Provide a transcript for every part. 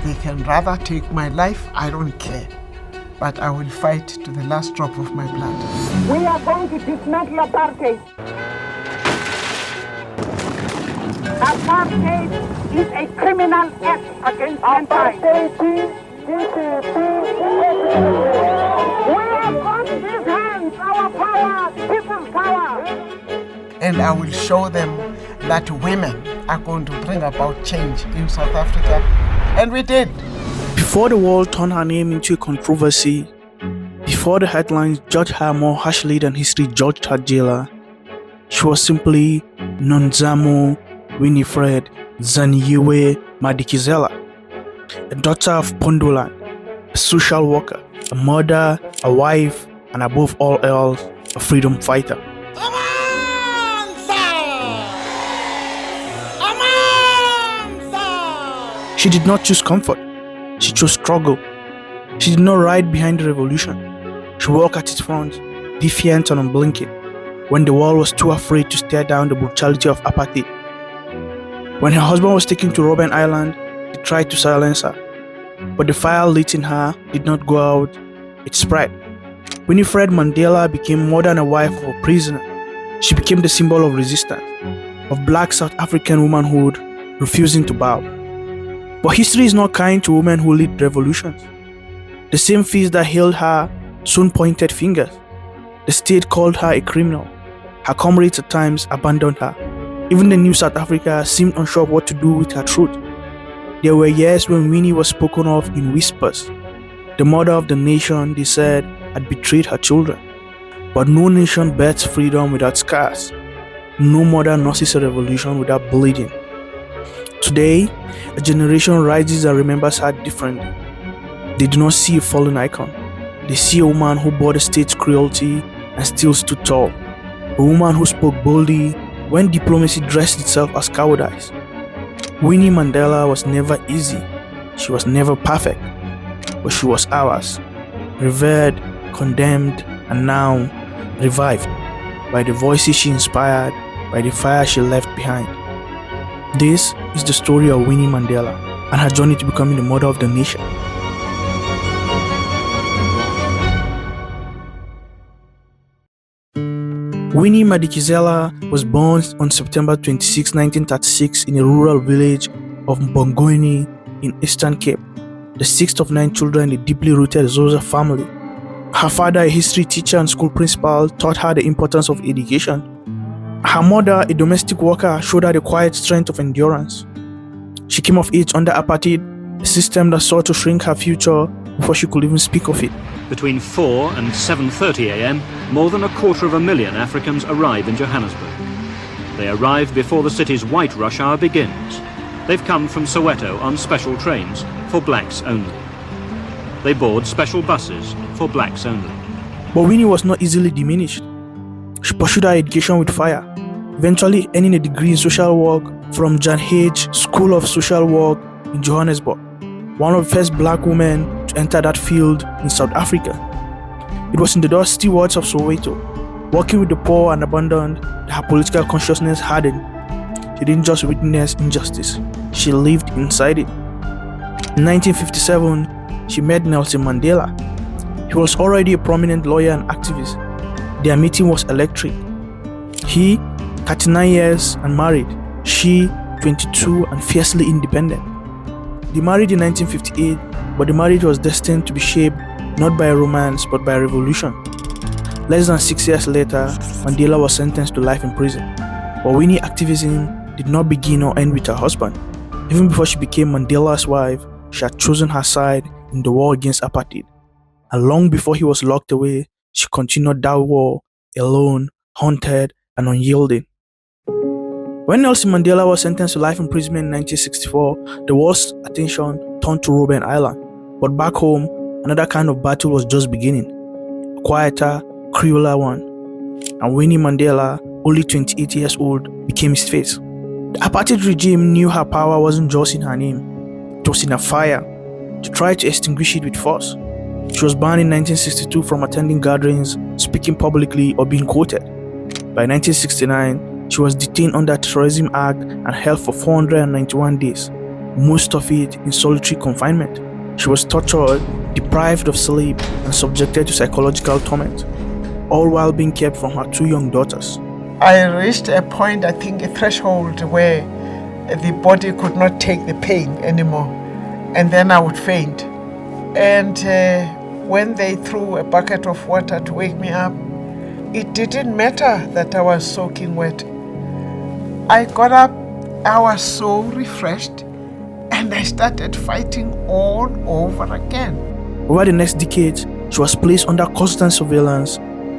They can rather take my life, I don't care. But I will fight to the last drop of my blood. We are going to dismantle apartheid. Apartheid is a criminal act against mankind. We have got in these hands our power, people's power. And I will show them that women are going to bring about change in South Africa. And we did. Before the world turned her name into a controversy, before the headlines judged her more harshly than history judged her jailer, she was simply Nonzamo Winifred Zaniyiwe Madikizela, a daughter of Pondoland, a social worker, a mother, a wife, and above all else, a freedom fighter. She did not choose comfort, she chose struggle. She did not ride behind the revolution. She walked at its front, defiant and unblinking, when the world was too afraid to stare down the brutality of apartheid. When her husband was taken to Robben Island, they tried to silence her, but the fire lit in her did not go out, it spread. Winifred Mandela became more than a wife of a prisoner. She became the symbol of resistance, of black South African womanhood refusing to bow. But history is not kind to women who lead revolutions. The same fists that held her soon pointed fingers. The state called her a criminal. Her comrades at times abandoned her. Even the new South Africa seemed unsure of what to do with her truth. There were years when Winnie was spoken of in whispers. The mother of the nation, they said, had betrayed her children. But no nation births freedom without scars. No mother nurses a revolution without bleeding. Today, a generation rises and remembers her differently. They do not see a fallen icon. They see a woman who bore the state's cruelty and still stood tall. A woman who spoke boldly when diplomacy dressed itself as cowardice. Winnie Mandela was never easy. She was never perfect. But she was ours. Revered, condemned, and now revived by the voices she inspired, by the fire she left behind. This is the story of Winnie Mandela and her journey to becoming the mother of the nation. Winnie Madikizela was born on September 26, 1936 in a rural village of Mbongweni in Eastern Cape, the sixth of 9 children in the deeply rooted Xhosa family. Her father, a history teacher and school principal, taught her the importance of education. Her mother, a domestic worker, showed her the quiet strength of endurance. She came of age under apartheid, a system that sought to shrink her future before she could even speak of it. Between 4 and 7:30 a.m., more than 250,000 Africans arrive in Johannesburg. They arrive before the city's white rush hour begins. They've come from Soweto on special trains for blacks only. They board special buses for blacks only. But Winnie was not easily diminished. She pursued her education with fire, eventually earning a degree in social work from Jan H. School of Social Work in Johannesburg, one of the first black women to enter that field in South Africa. It was in the dusty wards of Soweto, working with the poor and abandoned, that her political consciousness hardened. She didn't just witness injustice, she lived inside it. In 1957, she met Nelson Mandela. He was already a prominent lawyer and activist. Their meeting was electric. He, 39 years and married. She, 22 and fiercely independent. They married in 1958, but the marriage was destined to be shaped not by a romance but by a revolution. Less than 6 years later, Mandela was sentenced to life in prison. But Winnie activism did not begin or end with her husband. Even before she became Mandela's wife, she had chosen her side in the war against apartheid. And long before he was locked away, she continued that war, alone, haunted, and unyielding. When Nelson Mandela was sentenced to life imprisonment in 1964, the world's attention turned to Robben Island. But back home, another kind of battle was just beginning, a quieter, crueler one. And Winnie Mandela, only 28 years old, became his face. The apartheid regime knew her power wasn't just in her name, it was in her fire, to try to extinguish it with force. She was banned in 1962 from attending gatherings, speaking publicly, or being quoted. By 1969, she was detained under Terrorism Act and held for 491 days. most of it in solitary confinement. She was tortured, deprived of sleep, and subjected to psychological torment, all while being kept from her 2 young daughters. I reached a point, I think a threshold, where the body could not take the pain anymore, and then I would faint. And when they threw a bucket of water to wake me up, it didn't matter that I was soaking wet. I got up, I was so refreshed, and I started fighting all over again. Over the next decade, she was placed under constant surveillance,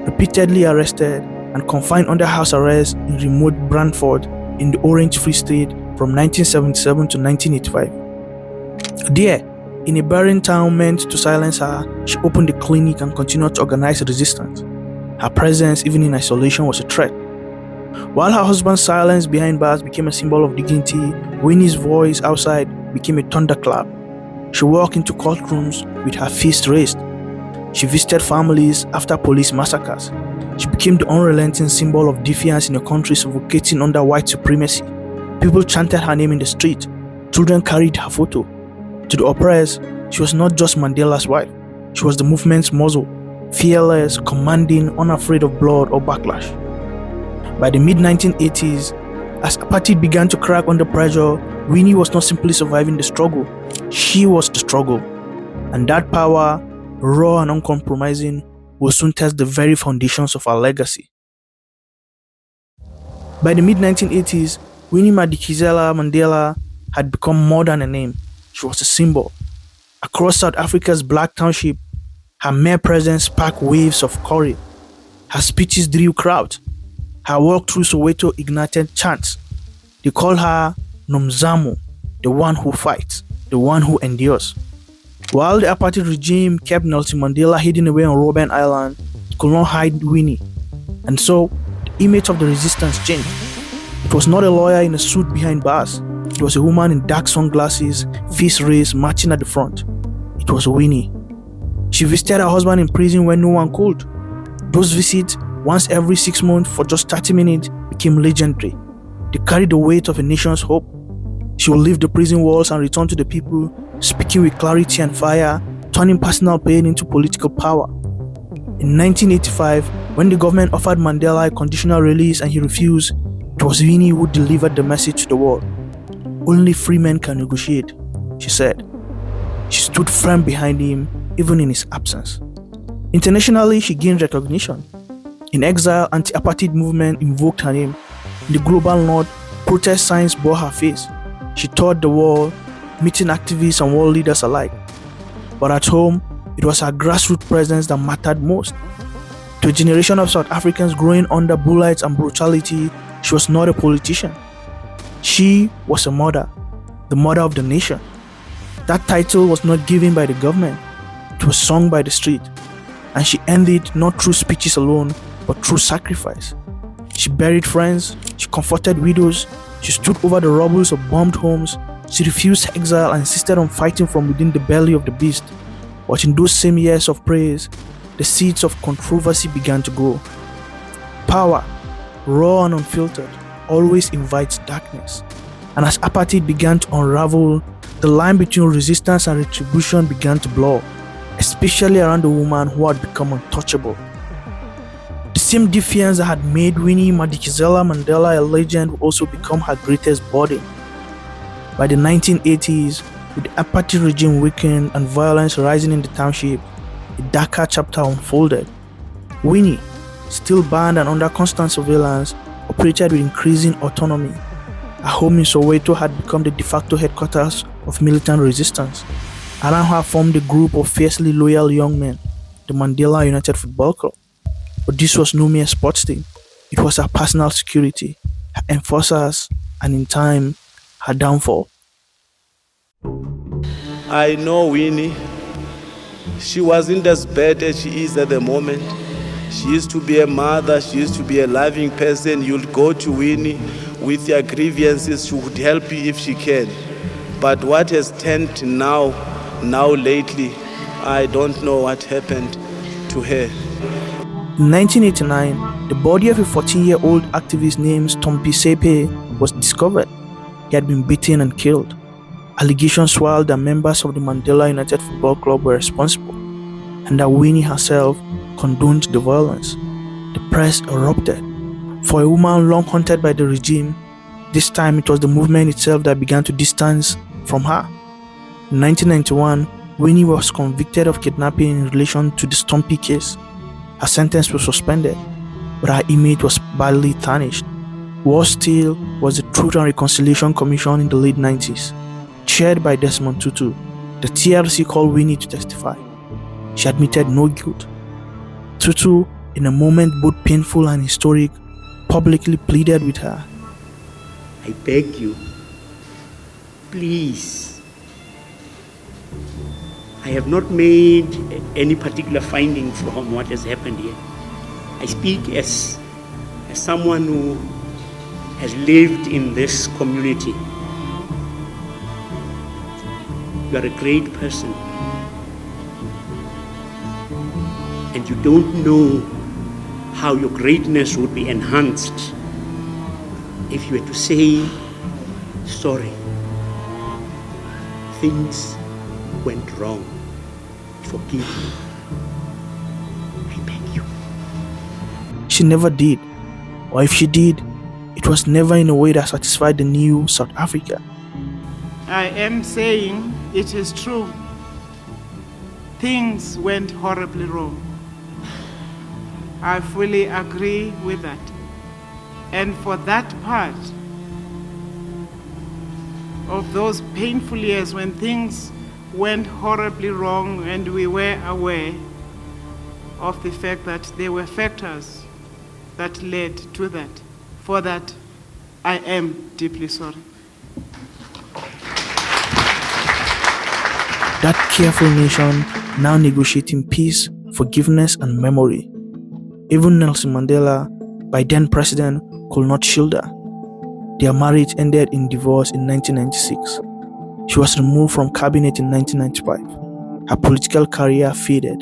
repeatedly arrested, and confined under house arrest in remote Brantford in the Orange Free State from 1977 to 1985. There, in a barren town meant to silence her, she opened a clinic and continued to organize resistance. Her presence, even in isolation, was a threat. While her husband's silence behind bars became a symbol of dignity, Winnie's voice outside became a thunderclap. She walked into courtrooms with her fist raised. She visited families after police massacres. She became the unrelenting symbol of defiance in a country suffocating under white supremacy. People chanted her name in the street. Children carried her photo. To the oppressed, she was not just Mandela's wife. She was the movement's muzzle, fearless, commanding, unafraid of blood or backlash. By the mid-1980s, as apartheid began to crack under pressure, Winnie was not simply surviving the struggle. She was the struggle. And that power, raw and uncompromising, will soon test the very foundations of our legacy. By the mid-1980s, Winnie Madikizela-Mandela had become more than a name. She was a symbol. Across South Africa's black township, her mere presence sparked waves of courage. Her speeches drew crowds. Her walk through Soweto ignited chants. They called her Nomzamo, the one who fights, the one who endures. While the apartheid regime kept Nelson Mandela hidden away on Robben Island, it could not hide Winnie. And so, the image of the resistance changed. It was not a lawyer in a suit behind bars. It was a woman in dark sunglasses, fist raised, marching at the front. It was Winnie. She visited her husband in prison when no one could. Those visits, once every 6 months for just 30 minutes, became legendary. They carried the weight of a nation's hope. She would leave the prison walls and return to the people, speaking with clarity and fire, turning personal pain into political power. In 1985, when the government offered Mandela a conditional release and he refused, it was Winnie who delivered the message to the world. Only free men can negotiate, she said. She stood firm behind him, even in his absence. Internationally, she gained recognition. In exile, anti-apartheid movement invoked her name. In the global north, protest signs bore her face. She toured the world, meeting activists and world leaders alike. But at home, it was her grassroots presence that mattered most. To a generation of South Africans growing under bullets and brutality, she was not a politician. She was a mother, the mother of the nation. That title was not given by the government, it was sung by the street. And she earned it not through speeches alone, but through sacrifice. She buried friends, she comforted widows, she stood over the rubbles of bombed homes, she refused exile and insisted on fighting from within the belly of the beast. But in those same years of praise, the seeds of controversy began to grow. Power, raw and unfiltered, always invites darkness. And as apartheid began to unravel, the line between resistance and retribution began to blur, especially around the woman who had become untouchable. The same defiance that had made Winnie Madikizela-Mandela a legend would also become her greatest burden. By the 1980s, with the apartheid regime weakened and violence rising in the township, a darker chapter unfolded. Winnie, still banned and under constant surveillance, operated with increasing autonomy. Her home in Soweto had become the de facto headquarters of militant resistance. Around her formed a group of fiercely loyal young men, the Mandela United Football Club. But this was no mere sports team. It was her personal security, her enforcers, and in time, her downfall. I know Winnie. She wasn't as bad as she is at the moment. She used to be a mother, she used to be a loving person. You'll go to Winnie with your grievances, she would help you if she can. But what has turned now lately, I don't know what happened to her. In 1989, the body of a 14-year-old activist named Tompi Sepe was discovered. He had been beaten and killed. Allegations swirled that members of the Mandela United Football Club were responsible, and that Winnie herself condoned the violence. The press erupted. For a woman long haunted by the regime, this time it was the movement itself that began to distance from her. In 1991, Winnie was convicted of kidnapping in relation to the Stumpy case. Her sentence was suspended, but her image was badly tarnished. Worse still was the Truth and Reconciliation Commission in the late 90s. Chaired by Desmond Tutu, the TRC called Winnie to testify. She admitted no guilt. Tutu, in a moment both painful and historic, publicly pleaded with her. I beg you, please. I have not made any particular finding from what has happened here. I speak as someone who has lived in this community. You are a great person, and you don't know how your greatness would be enhanced if you were to say sorry. Things went wrong. Forgive me. I beg you. She never did, or if she did, it was never in a way that satisfied the new South Africa. I am saying it is true. Things went horribly wrong. I fully agree with that. And for that part of those painful years when things went horribly wrong and we were aware of the fact that there were factors that led to that, for that I am deeply sorry. That careful nation now negotiating peace, forgiveness, and memory. Even Nelson Mandela, by then president, could not shield her. Their marriage ended in divorce in 1996. She was removed from cabinet in 1995. Her political career faded.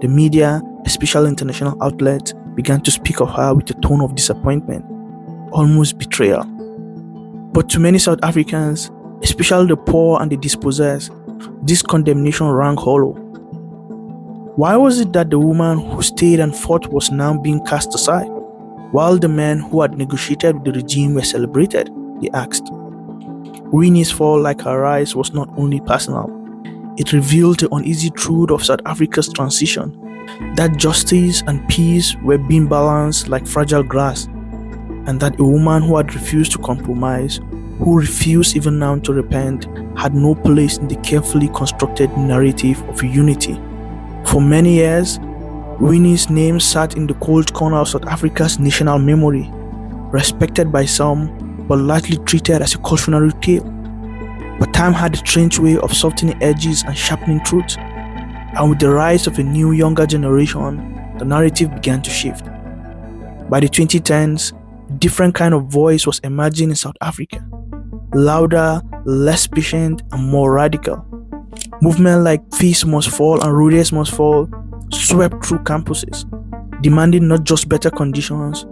The media, especially international outlets, began to speak of her with a tone of disappointment, almost betrayal. But to many South Africans, especially the poor and the dispossessed, this condemnation rang hollow. Why was it that the woman who stayed and fought was now being cast aside, while the men who had negotiated with the regime were celebrated? They asked. Winnie's fall, like her rise, was not only personal. It revealed the uneasy truth of South Africa's transition, that justice and peace were being balanced like fragile glass, and that a woman who had refused to compromise, who refused even now to repent, had no place in the carefully constructed narrative of unity. For many years, Winnie's name sat in the cold corner of South Africa's national memory, respected by some, but largely treated as a cautionary tale. But time had a strange way of softening edges and sharpening truth, and with the rise of a new, younger generation, the narrative began to shift. By the 2010s, a different kind of voice was emerging in South Africa, louder, less patient, and more radical. Movements like Fees Must Fall and Rhodes Must Fall swept through campuses, demanding not just better conditions,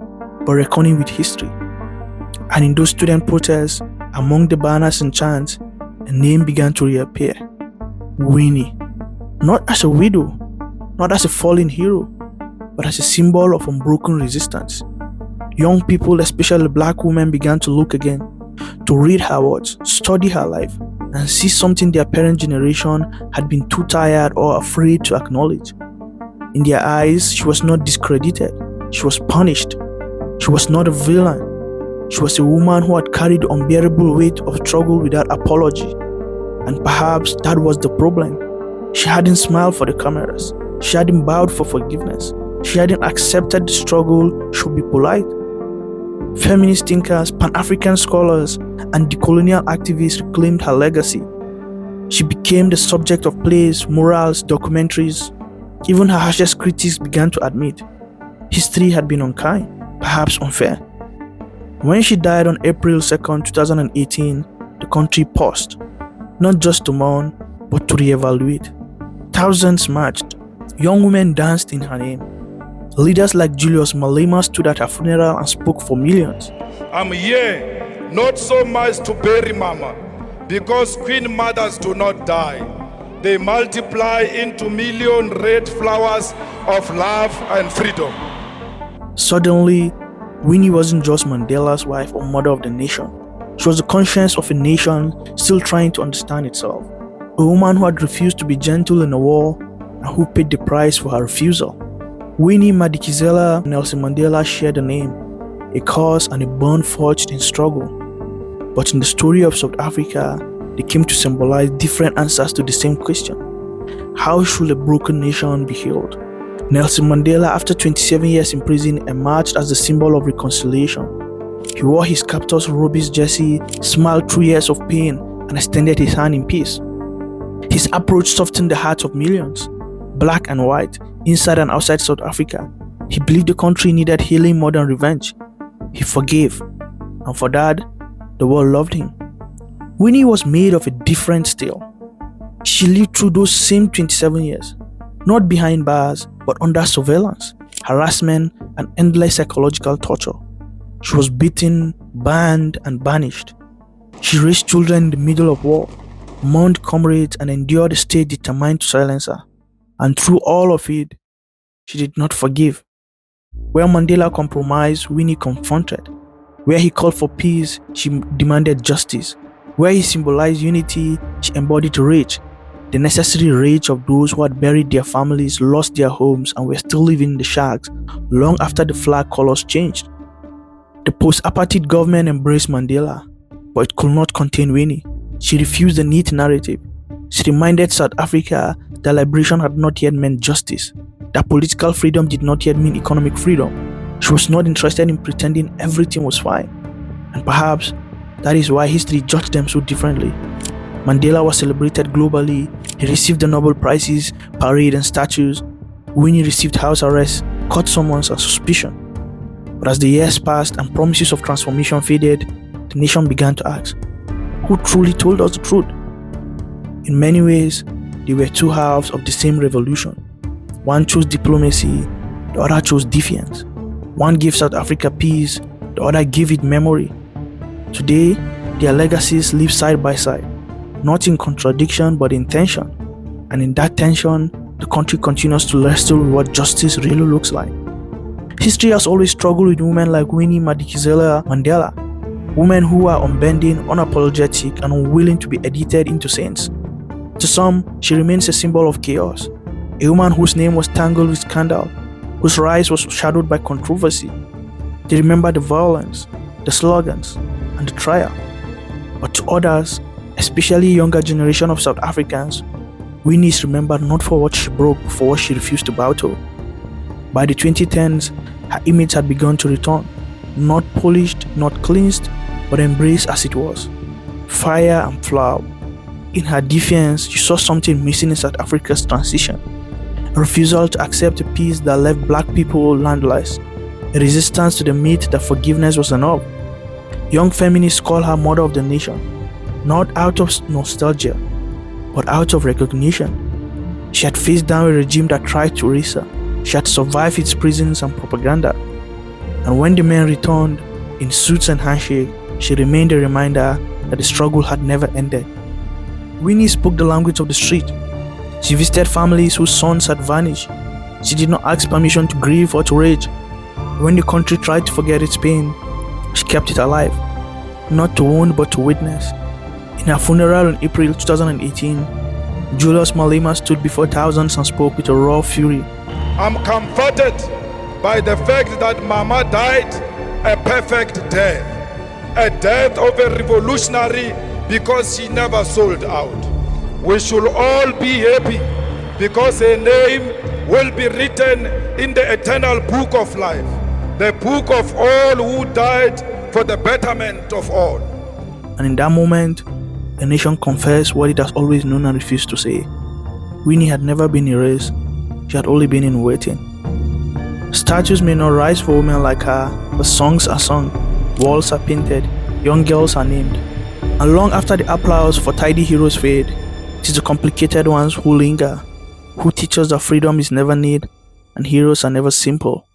but reckoning with history. And in those student protests, among the banners and chants, a name began to reappear. Winnie. Not as a widow, not as a fallen hero, but as a symbol of unbroken resistance. Young people, especially black women, began to look again, to read her words, study her life, and see something their parent generation had been too tired or afraid to acknowledge. In their eyes, she was not discredited, she was punished. She was not a villain. She was a woman who had carried the unbearable weight of struggle without apology. And perhaps that was the problem. She hadn't smiled for the cameras. She hadn't bowed for forgiveness. She hadn't accepted the struggle should be polite. Feminist thinkers, Pan-African scholars, and decolonial activists reclaimed her legacy. She became the subject of plays, murals, documentaries. Even her harshest critics began to admit history had been unkind, perhaps unfair. When she died on April 2nd, 2018, the country paused, not just to mourn, but to reevaluate. Thousands marched. Young women danced in her name. Leaders like Julius Malema stood at her funeral and spoke for millions. I'm here not so much to bury Mama, because Queen Mothers do not die. They multiply into million red flowers of love and freedom. Suddenly, Winnie wasn't just Mandela's wife or mother of the nation. She was the conscience of a nation still trying to understand itself. A woman who had refused to be gentle in a war and who paid the price for her refusal. Winnie Madikizela Nelson Mandela shared a name, a cause and a bond forged in struggle. But in the story of South Africa, they came to symbolize different answers to the same question. How should a broken nation be healed? Nelson Mandela, after 27 years in prison, emerged as the symbol of reconciliation. He wore his captor's robes jersey, smiled through years of pain, and extended his hand in peace. His approach softened the hearts of millions, black and white, inside and outside South Africa. He believed the country needed healing more than revenge. He forgave, and for that, the world loved him. Winnie was made of a different steel. She lived through those same 27 years, not behind bars, but under surveillance, harassment, and endless psychological torture. She was beaten, banned, and banished. She raised children in the middle of war, mourned comrades, and endured a state determined to silence her. And through all of it, she did not forgive. Where Mandela compromised, Winnie confronted. Where he called for peace, she demanded justice. Where he symbolized unity, she embodied rage. The necessary rage of those who had buried their families, lost their homes, and were still living in the shacks long after the flag colors changed. The post-apartheid government embraced Mandela, but it could not contain Winnie. She refused the neat narrative. She reminded South Africa that liberation had not yet meant justice, that political freedom did not yet mean economic freedom. She was not interested in pretending everything was fine. And perhaps that is why history judged them so differently. Mandela was celebrated globally. He received the Nobel Prizes, parade and statues. Winnie received house arrest, court summons and suspicion. But as the years passed and promises of transformation faded, the nation began to ask, who truly told us the truth? In many ways, they were two halves of the same revolution. One chose diplomacy, the other chose defiance. One gave South Africa peace, the other gave it memory. Today, their legacies live side by side, not in contradiction but in tension. And in that tension, the country continues to wrestle with what justice really looks like. History has always struggled with women like Winnie Madikizela-Mandela, women who are unbending, unapologetic, and unwilling to be edited into saints. To some, she remains a symbol of chaos, a woman whose name was tangled with scandal, whose rise was shadowed by controversy. They remember the violence, the slogans, and the trial. But to others, especially a younger generation of South Africans, Winnie is remembered not for what she broke, but for what she refused to bow to. By the 2010s, her image had begun to return, not polished, not cleansed, but embraced as it was. Fire and flower. In her defiance, you saw something missing in South Africa's transition. A refusal to accept a peace that left black people landless. A resistance to the myth that forgiveness was enough. Young feminists call her mother of the nation, not out of nostalgia, but out of recognition. She had faced down a regime that tried to erase her. She had survived its prisons and propaganda. And when the men returned, in suits and handshake, she remained a reminder that the struggle had never ended. Winnie spoke the language of the street. She visited families whose sons had vanished. She did not ask permission to grieve or to rage. When the country tried to forget its pain, she kept it alive, not to wound but to witness. In her funeral in April 2018, Julius Malema stood before thousands and spoke with a raw fury. I'm comforted by the fact that Mama died a perfect death, a death of a revolutionary because she never sold out. We should all be happy because her name will be written in the eternal book of life, the book of all who died for the betterment of all. And in that moment, the nation confessed what it has always known and refused to say. Winnie had never been erased, she had only been in waiting. Statues may not rise for women like her, but songs are sung, walls are painted, young girls are named. And long after the applause for tidy heroes fade, it is the complicated ones who linger, who teach us that freedom is never neat and heroes are never simple.